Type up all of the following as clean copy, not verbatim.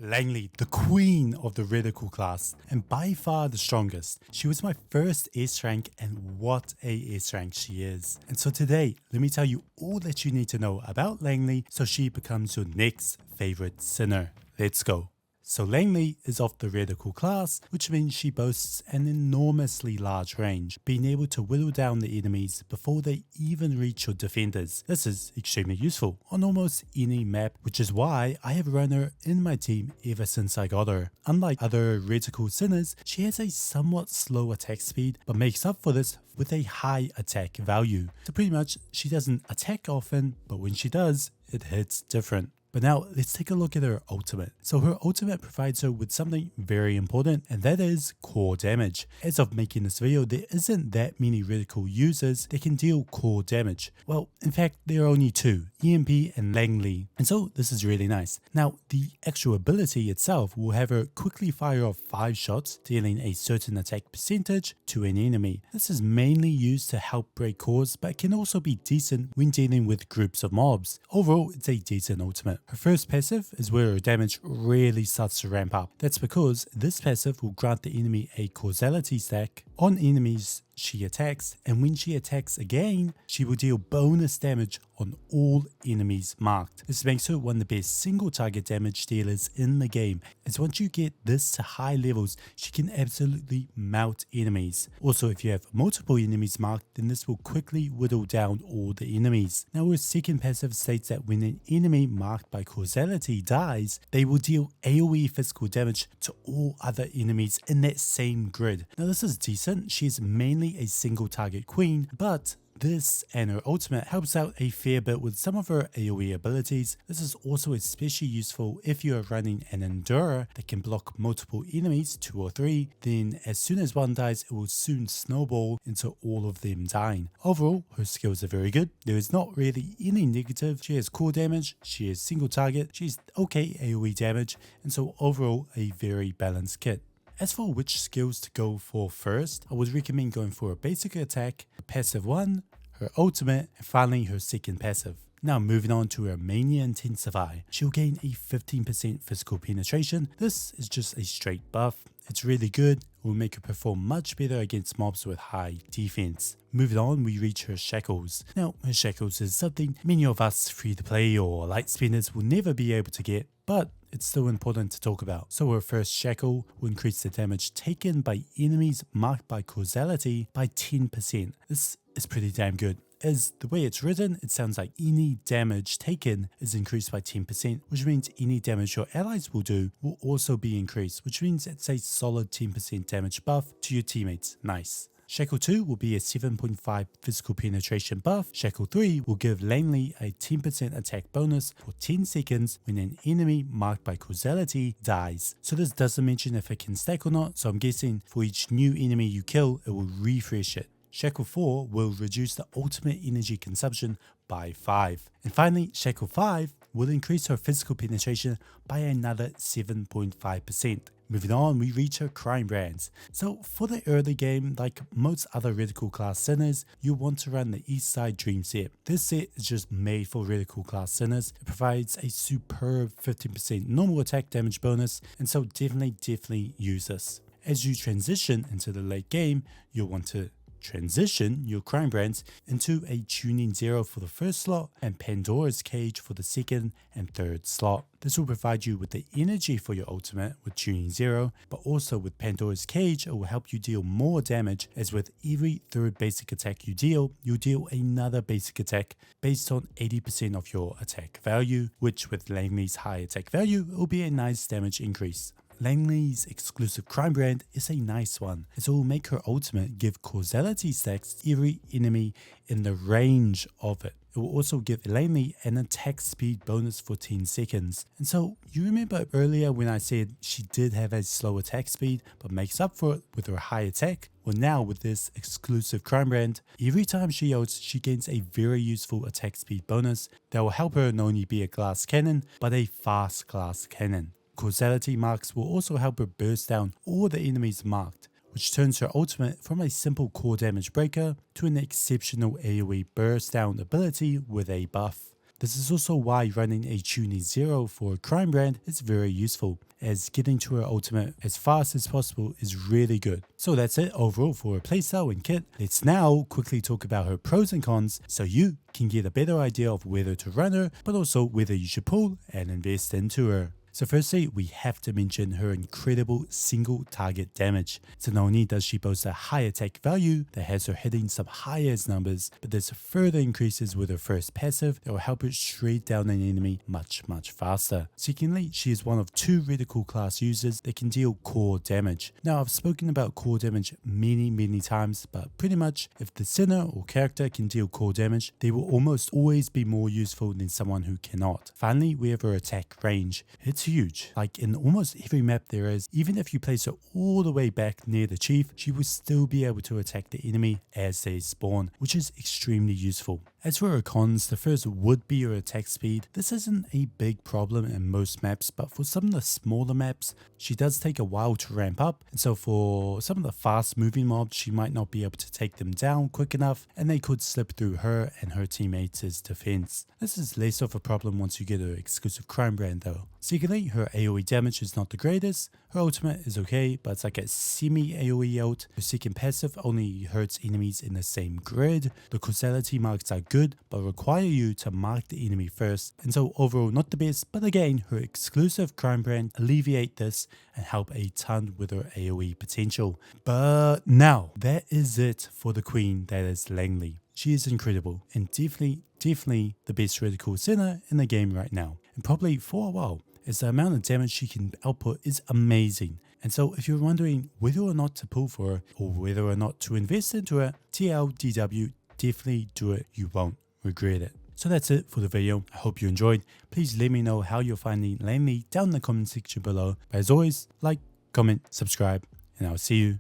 Langley, the queen of the Reticle class, and by far the strongest. She was my first S rank, and what a S rank she is. And so today, let me tell you all that you need to know about Langley so she becomes your next favorite sinner. Let's go. So Langley is of the Reticle class, which means she boasts an enormously large range, being able to whittle down the enemies before they even reach your defenders. This is extremely useful on almost any map, which is why I have run her in my team ever since I got her. Unlike other Reticle sinners, she has a somewhat slow attack speed, but makes up for this with a high attack value. So pretty much, she doesn't attack often, but when she does, it hits different. But now let's take a look at her ultimate. So her ultimate provides her with something very important, and that is core damage. As of making this video, there isn't that many Reticle users that can deal core damage. Well, in fact, there are only two, EMP and Langley. And so this is really nice. Now, the actual ability itself will have her quickly fire off 5 shots, dealing a certain attack percentage to an enemy. This is mainly used to help break cores, but can also be decent when dealing with groups of mobs. Overall, it's a decent ultimate. Her first passive is where her damage really starts to ramp up. That's because this passive will grant the enemy a causality stack on enemies she attacks, and when she attacks again, she will deal bonus damage on all enemies marked. This makes her one of the best single target damage dealers in the game, as once you get this to high levels, she can absolutely melt enemies. Also, if you have multiple enemies marked, then this will quickly whittle down all the enemies. Now, her second passive states that when an enemy marked by causality dies, they will deal AoE physical damage to all other enemies in that same grid. Now, this is decent. She is mainly a single target queen, but this and her ultimate helps out a fair bit with some of her AoE abilities. This is also especially useful if you are running an Endurer that can block multiple enemies, 2 or 3, then as soon as one dies it will soon snowball into all of them dying. Overall, her skills are very good. There is not really any negative. She has core damage, she has single target, she has okay AoE damage, and so overall a very balanced kit. As for which skills to go for first, I would recommend going for a basic attack, a passive 1, her ultimate, and finally her second passive. Now moving on to her Mania Intensify. She'll gain a 15% physical penetration. This is just a straight buff. It's really good. It will make her perform much better against mobs with high defense. Moving on, we reach her Shackles. Now, her Shackles is something many of us free-to-play or light spinners will never be able to get, but it's still important to talk about. So her first shackle will increase the damage taken by enemies marked by causality by 10%. This is pretty damn good. As the way it's written, it sounds like any damage taken is increased by 10%, which means any damage your allies will do will also be increased, which means it's a solid 10% damage buff to your teammates. Nice. Shackle 2 will be a 7.5 physical penetration buff. Shackle 3 will give Langley a 10% attack bonus for 10 seconds when an enemy marked by causality dies. So this doesn't mention if it can stack or not, so I'm guessing for each new enemy you kill, it will refresh it. Shackle 4 will reduce the ultimate energy consumption by 5. And finally, Shackle 5 will increase her physical penetration by another 7.5%. Moving on, we reach her Crimebrands. So for the early game, like most other Reticle class sinners, you want to run the East Side Dream set. This set is just made for Reticle class sinners. It provides a superb 15% normal attack damage bonus, and so definitely use this. As you transition into the late game, you'll want to transition your Crimebrands into a Tuning 0 for the first slot and Pandora's Cage for the second and third slot. This will provide you with the energy for your ultimate with Tuning 0, but also with Pandora's Cage it will help you deal more damage, as with every third basic attack you deal, you'll deal another basic attack based on 80% of your attack value, which with Langley's high attack value will be a nice damage increase. Langley's exclusive Crimebrand is a nice one, as it will make her ultimate give causality stacks to every enemy in the range of it. It will also give Langley an attack speed bonus for 10 seconds. And so, you remember earlier when I said she did have a slow attack speed, but makes up for it with her high attack? Well, now with this exclusive Crimebrand, every time she ults, she gains a very useful attack speed bonus that will help her not only be a glass cannon, but a fast glass cannon. Causality marks will also help her burst down all the enemies marked, which turns her ultimate from a simple core damage breaker to an exceptional AoE burst down ability with a buff. This is also why running a Tuning 0 for Crimebrand is very useful, as getting to her ultimate as fast as possible is really good. So that's it overall for her playstyle and kit. Let's now quickly talk about her pros and cons so you can get a better idea of whether to run her, but also whether you should pull and invest into her. So firstly, we have to mention her incredible single target damage. So not only does she boast a high attack value that has her hitting some high as numbers, but this further increases with her first passive that will help her shred down an enemy much faster. Secondly, she is one of 2 Reticle class users that can deal core damage. Now I've spoken about core damage many times, but pretty much if the sinner or character can deal core damage, they will almost always be more useful than someone who cannot. Finally, we have her attack range. It's huge. Like in almost every map there is, even if you place her all the way back near the chief, she will still be able to attack the enemy as they spawn, which is extremely useful. As for her cons, the first would be her attack speed. This isn't a big problem in most maps, but for some of the smaller maps, she does take a while to ramp up, and so for some of the fast moving mobs, she might not be able to take them down quick enough, and they could slip through her and her teammates' defense. This is less of a problem once you get her exclusive Crimebrand though. Secondly, her AoE damage is not the greatest. Her ultimate is okay, but it's like a semi AoE ult. Her second passive only hurts enemies in the same grid. The causality marks are good, but require you to mark the enemy first, and so overall not the best, but again, her exclusive Crimebrand alleviate this and help a ton with her AoE potential. But now, that is it for the queen that is Langley. She is incredible and definitely the best Reticle sinner in the game right now, and probably for a while, as the amount of damage she can output is amazing. And so if you're wondering whether or not to pull for her or whether or not to invest into her, TLDW, definitely do it, you won't regret it. So that's it for the video. I hope you enjoyed. Please let me know how you're finding Langley down in the comment section below. But as always, like, comment, subscribe, and I'll see you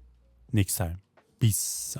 next time. Peace.